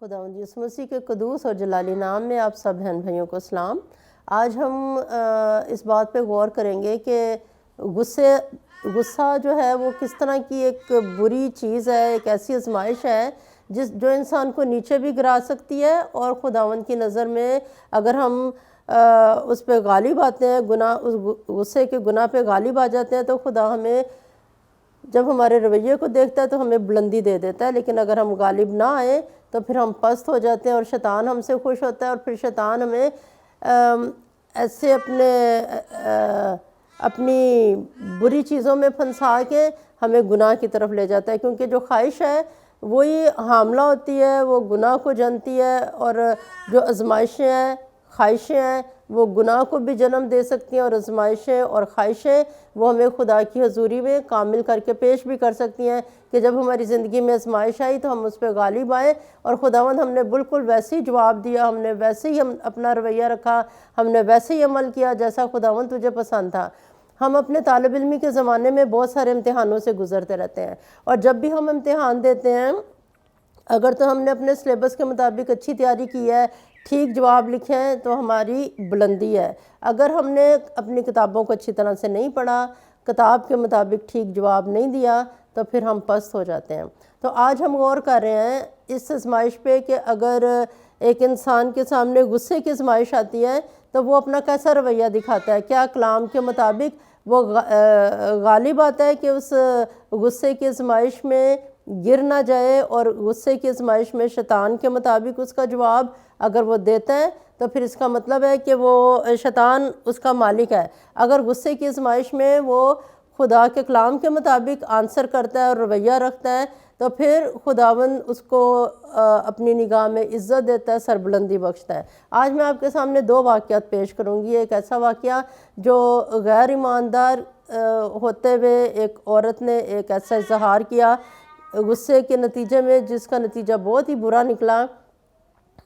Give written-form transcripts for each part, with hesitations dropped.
خداوند یسوع مسیح کے قدوس اور جلالی نام میں آپ سب بہن بھائیوں کو سلام۔ آج ہم اس بات پہ غور کریں گے کہ غصہ جو ہے وہ کس طرح کی ایک بری چیز ہے، ایک ایسی آزمائش ہے جو انسان کو نیچے بھی گرا سکتی ہے، اور خداوند کی نظر میں اگر ہم اس پہ غالب آتے ہیں، اس غصے کے گناہ پہ غالب آ جاتے ہیں، تو خدا ہمیں جب ہمارے رویے کو دیکھتا ہے تو ہمیں بلندی دے دیتا ہے، لیکن اگر ہم غالب نہ آئیں تو پھر ہم پست ہو جاتے ہیں اور شیطان ہم سے خوش ہوتا ہے، اور پھر شیطان ہمیں ایسے اپنی بری چیزوں میں پھنسا کے ہمیں گناہ کی طرف لے جاتا ہے، کیونکہ جو خواہش ہے وہی حاملہ ہوتی ہے، وہ گناہ کو جنتی ہے، اور جو آزمائشیں ہیں، خواہشیں ہیں، وہ گناہ کو بھی جنم دے سکتی ہیں، اور آزمائشیں اور خواہشیں وہ ہمیں خدا کی حضوری میں کامل کر کے پیش بھی کر سکتی ہیں کہ جب ہماری زندگی میں آزمائش آئی تو ہم اس پہ غالب آئیں، اور خداوند ہم نے بالکل ویسے ہی جواب دیا، ہم نے ویسے ہی اپنا رویہ رکھا، ہم نے ویسے ہی عمل کیا جیسا خداوند تجھے پسند تھا۔ ہم اپنے طالب علمی کے زمانے میں بہت سارے امتحانوں سے گزرتے رہتے ہیں، اور جب بھی ہم امتحان دیتے ہیں، اگر تو ہم نے اپنے سلیبس کے مطابق اچھی تیاری کی ہے، ٹھیک جواب لکھے ہیں، تو ہماری بلندی ہے۔ اگر ہم نے اپنی کتابوں کو اچھی طرح سے نہیں پڑھا، کتاب کے مطابق ٹھیک جواب نہیں دیا، تو پھر ہم پست ہو جاتے ہیں۔ تو آج ہم غور کر رہے ہیں اس آزمائش پہ کہ اگر ایک انسان کے سامنے غصے کی آزمائش آتی ہے تو وہ اپنا کیسا رویہ دکھاتا ہے، کیا کلام کے مطابق وہ غالب آتا ہے کہ اس غصے کی آزمائش میں گر نہ جائے، اور غصے کی آزمائش میں شیطان کے مطابق اس کا جواب اگر وہ دیتا ہے تو پھر اس کا مطلب ہے کہ وہ شیطان اس کا مالک ہے۔ اگر غصے کی آزمائش میں وہ خدا کے کلام کے مطابق آنسر کرتا ہے اور رویہ رکھتا ہے تو پھر خداوند اس کو اپنی نگاہ میں عزت دیتا ہے، سربلندی بخشتا ہے۔ آج میں آپ کے سامنے دو واقعات پیش کروں گی۔ ایک ایسا واقعہ جو غیر ایماندار ہوتے ہوئے ایک عورت نے ایک ایسا اظہار کیا غصے کے نتیجے میں جس کا نتیجہ بہت ہی برا نکلا،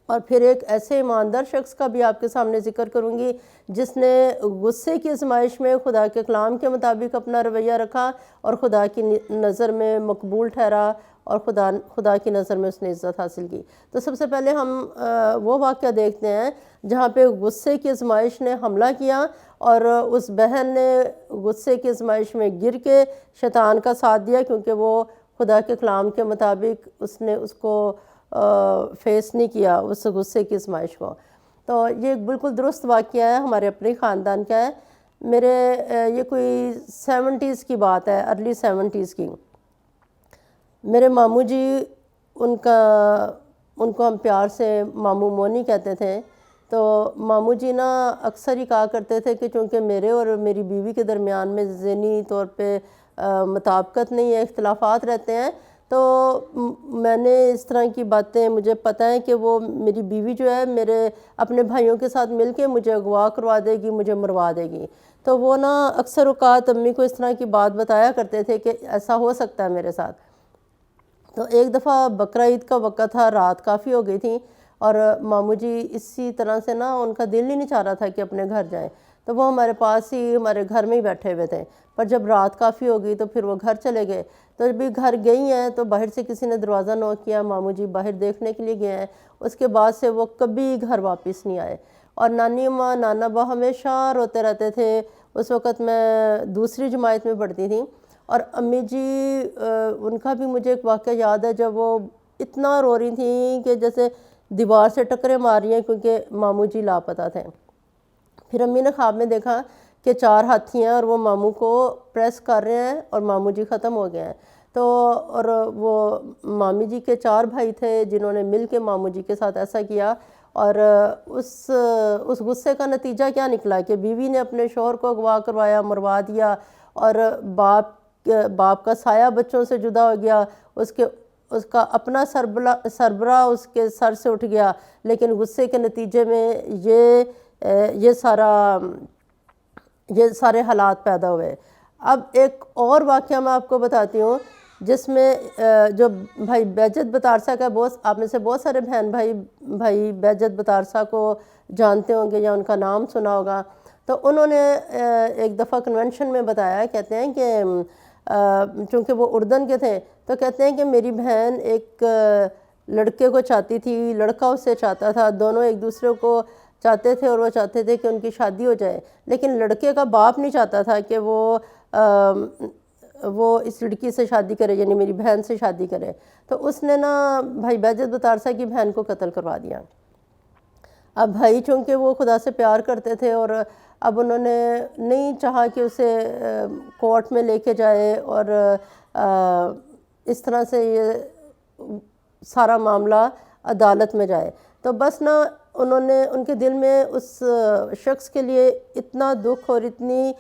اور پھر ایک ایسے ایماندار شخص کا بھی آپ کے سامنے ذکر کروں گی جس نے غصے کی آزمائش میں خدا کے کلام کے مطابق اپنا رویہ رکھا اور خدا کی نظر میں مقبول ٹھہرا، اور خدا کی نظر میں اس نے عزت حاصل کی۔ تو سب سے پہلے ہم وہ واقعہ دیکھتے ہیں جہاں پہ غصے کی آزمائش نے حملہ کیا، اور اس بہن نے غصے کی آزمائش میں گر کے شیطان کا ساتھ دیا، کیونکہ وہ خدا کے کلام کے مطابق اس نے اس کو فیس نہیں کیا اس غصے کی آزمائش کو۔ تو یہ ایک بالکل درست واقعہ ہے، ہمارے اپنے خاندان کا ہے۔ یہ کوئی 70s کی بات ہے، ارلی 70s کی۔ میرے ماموں جی، ان کو ہم پیار سے ماموں مونی کہتے تھے۔ تو ماموں جی نا اکثر ہی کہا کرتے تھے کہ چونکہ میرے اور میری بیوی کے درمیان میں ذہنی طور پہ مطابقت نہیں ہے، اختلافات رہتے ہیں، تو میں نے اس طرح کی باتیں، مجھے پتہ ہے کہ وہ میری بیوی جو ہے میرے اپنے بھائیوں کے ساتھ مل کے مجھے اغوا کروا دے گی، مجھے مروا دے گی۔ تو وہ نا اکثر اوقات امی کو اس طرح کی بات بتایا کرتے تھے کہ ایسا ہو سکتا ہے میرے ساتھ۔ تو ایک دفعہ بقرعید کا وقت تھا، رات کافی ہو گئی تھی، اور ماموں جی اسی طرح سے نا ان کا دل ہی نہیں چاہ رہا تھا کہ اپنے گھر جائیں، تو وہ ہمارے پاس ہی ہمارے گھر میں ہی بیٹھے ہوئے تھے۔ پر جب رات کافی ہو گئی تو پھر وہ گھر چلے گئے۔ تو جب بھی گھر گئی ہیں تو باہر سے کسی نے دروازہ نوک کیا، ماموں جی باہر دیکھنے کے لیے گئے ہیں۔ اس کے بعد سے وہ کبھی گھر واپس نہیں آئے، اور نانی اماں نانا ابا ہمیشہ روتے رہتے تھے۔ اس وقت میں دوسری جماعت میں پڑھتی تھی، اور امی جی ان کا بھی مجھے ایک واقعہ یاد ہے جب وہ اتنا رو رہی تھیں کہ جیسے دیوار سے ٹکریں مار رہی ہیں، کیونکہ ماموں جی لاپتہ تھے۔ پھر امی نے خواب میں دیکھا کہ 4 ہاتھی ہیں اور وہ ماموں کو پریس کر رہے ہیں، اور ماموں جی ختم ہو گئے ہیں۔ تو اور وہ مامی جی کے 4 بھائی تھے جنہوں نے مل کے ماموں جی کے ساتھ ایسا کیا، اور اس غصے کا نتیجہ کیا نکلا کہ بیوی نے اپنے شوہر کو اغوا کروایا، مروا دیا، اور باپ کا سایہ بچوں سے جدا ہو گیا، اس کا اپنا سربراہ اس کے سر سے اٹھ گیا، لیکن غصے کے نتیجے میں یہ سارے حالات پیدا ہوئے۔ اب ایک اور واقعہ میں آپ کو بتاتی ہوں جس میں جو بھائی بہجت بطارسہ کا، آپ میں سے بہت سارے بہن بھائی بہجت بطارسہ کو جانتے ہوں گے یا ان کا نام سنا ہوگا۔ تو انہوں نے ایک دفعہ کنونشن میں بتایا، کہتے ہیں کہ چونکہ وہ اردن کے تھے، تو کہتے ہیں کہ میری بہن ایک لڑکے کو چاہتی تھی، لڑکا اسے چاہتا تھا، دونوں ایک دوسرے کو چاہتے تھے اور وہ چاہتے تھے کہ ان کی شادی ہو جائے، لیکن لڑکے کا باپ نہیں چاہتا تھا کہ وہ اس لڑکی سے شادی کرے، یعنی میری بہن سے شادی کرے۔ تو اس نے نا بھائی بہجت بطارسہ کی بہن کو قتل کروا دیا۔ اب بھائی چونکہ وہ خدا سے پیار کرتے تھے اور اب انہوں نے نہیں چاہا کہ اسے کورٹ میں لے کے جائے اور اس طرح سے یہ سارا معاملہ عدالت میں جائے، تو بس نا انہوں نے ان کے دل میں اس شخص کے لیے اتنا دکھ اور اتنی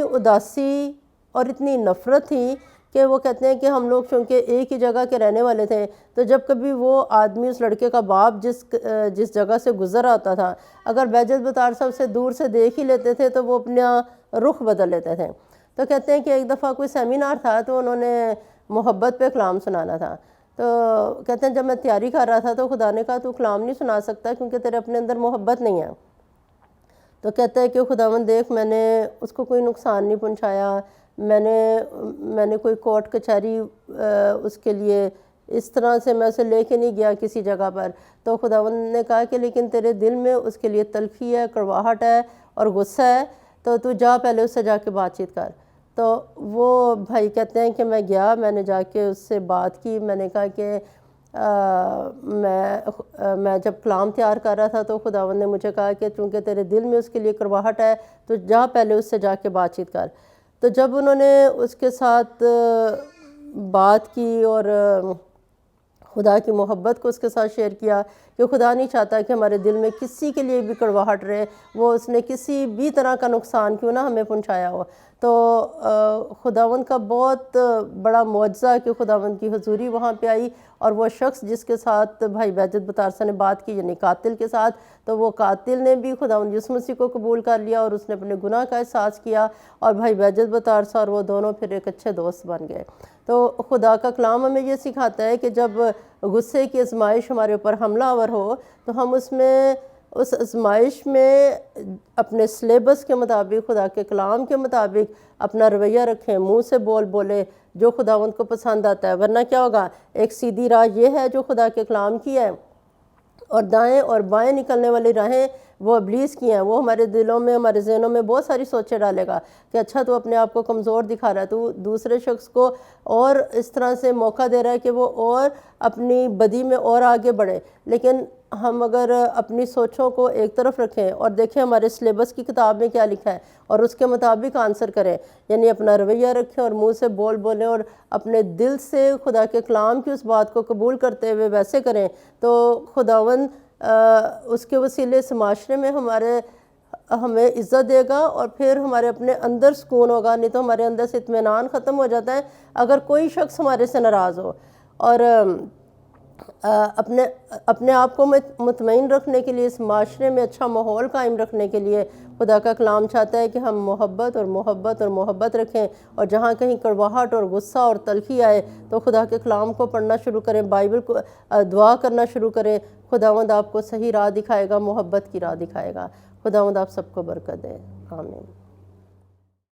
اداسی اور اتنی نفرت تھی کہ وہ کہتے ہیں کہ ہم لوگ چونکہ ایک ہی جگہ کے رہنے والے تھے، تو جب کبھی وہ آدمی اس لڑکے کا باپ جس جگہ سے گزر آتا تھا، اگر بہجت بطارسہ اسے دور سے دیکھ ہی لیتے تھے تو وہ اپنا رخ بدل لیتے تھے۔ تو کہتے ہیں کہ ایک دفعہ کوئی سیمینار تھا تو انہوں نے محبت پہ کلام سنانا تھا، تو کہتے ہیں جب میں تیاری کر رہا تھا تو خدا نے کہا تو کلام نہیں سنا سکتا کیونکہ تیرے اپنے اندر محبت نہیں ہے۔ تو کہتا ہے کہ خداوند دیکھ، میں نے اس کو کوئی نقصان نہیں پہنچایا، میں نے کوئی کورٹ کچہری اس کے لیے اس طرح سے میں اسے لے کے نہیں گیا کسی جگہ پر۔ تو خداوند نے کہا کہ لیکن تیرے دل میں اس کے لیے تلخی ہے، کڑواہٹ ہے اور غصہ ہے، تو جا پہلے اس سے جا کے بات چیت کر۔ تو وہ بھائی کہتے ہیں کہ میں گیا، میں نے جا کے اس سے بات کی، میں نے کہا کہ میں جب کلام تیار کر رہا تھا تو خداوند نے مجھے کہا کہ چونکہ تیرے دل میں اس کے لیے کڑواہٹ ہے تو جا پہلے اس سے جا کے بات چیت کر۔ تو جب انہوں نے اس کے ساتھ بات کی اور خدا کی محبت کو اس کے ساتھ شیئر کیا کہ خدا نہیں چاہتا کہ ہمارے دل میں کسی کے لیے بھی کڑواہٹ رہے، وہ اس نے کسی بھی طرح کا نقصان کیوں نہ ہمیں پہنچایا ہو، تو خداوند کا بہت بڑا معجزہ کہ خداوند کی حضوری وہاں پہ آئی، اور وہ شخص جس کے ساتھ بھائی بہجت بطارسہ نے بات کی یعنی قاتل کے ساتھ، تو وہ قاتل نے بھی خداوند یسوع مسیح کو قبول کر لیا اور اس نے اپنے گناہ کا احساس کیا، اور بھائی بہجت بطارسہ اور وہ دونوں پھر ایک اچھے دوست بن گئے۔ تو خدا کا کلام ہمیں یہ سکھاتا ہے کہ جب غصے کی آزمائش ہمارے اوپر حملہ آور ہو تو ہم اس آزمائش میں اپنے سلیبس کے مطابق، خدا کے کلام کے مطابق اپنا رویہ رکھیں، منہ سے بولے جو خداوند کو پسند آتا ہے، ورنہ کیا ہوگا؟ ایک سیدھی راہ یہ ہے جو خدا کے کلام کی ہے، اور دائیں اور بائیں نکلنے والی راہیں وہ ابلیس کی ہیں۔ وہ ہمارے دلوں میں، ہمارے ذہنوں میں بہت ساری سوچیں ڈالے گا کہ اچھا تو اپنے آپ کو کمزور دکھا رہا ہے، تو دوسرے شخص کو اور اس طرح سے موقع دے رہا ہے کہ وہ اور اپنی بدی میں اور آگے بڑھے۔ لیکن ہم اگر اپنی سوچوں کو ایک طرف رکھیں اور دیکھیں ہمارے سلیبس کی کتاب میں کیا لکھا ہے اور اس کے مطابق آنسر کریں، یعنی اپنا رویہ رکھیں اور منہ سے بولیں اور اپنے دل سے خدا کے کلام کی اس بات کو قبول کرتے ہوئے ویسے کریں، تو خداوند اس کے وسیلے سے معاشرے میں ہمیں عزت دے گا، اور پھر ہمارے اپنے اندر سکون ہوگا۔ نہیں تو ہمارے اندر سے اطمینان ختم ہو جاتا ہے اگر کوئی شخص ہمارے سے ناراض ہو۔ اور اپنے آپ کو مطمئن رکھنے کے لیے، اس معاشرے میں اچھا ماحول قائم رکھنے کے لیے خدا کا کلام چاہتا ہے کہ ہم محبت اور محبت اور محبت رکھیں، اور جہاں کہیں کڑواہٹ اور غصہ اور تلخی آئے تو خدا کے کلام کو پڑھنا شروع کریں، بائبل کو دعا کرنا شروع کریں۔ خداوند آپ کو صحیح راہ دکھائے گا، محبت کی راہ دکھائے گا۔ خداوند آپ سب کو برکت دے، آمین۔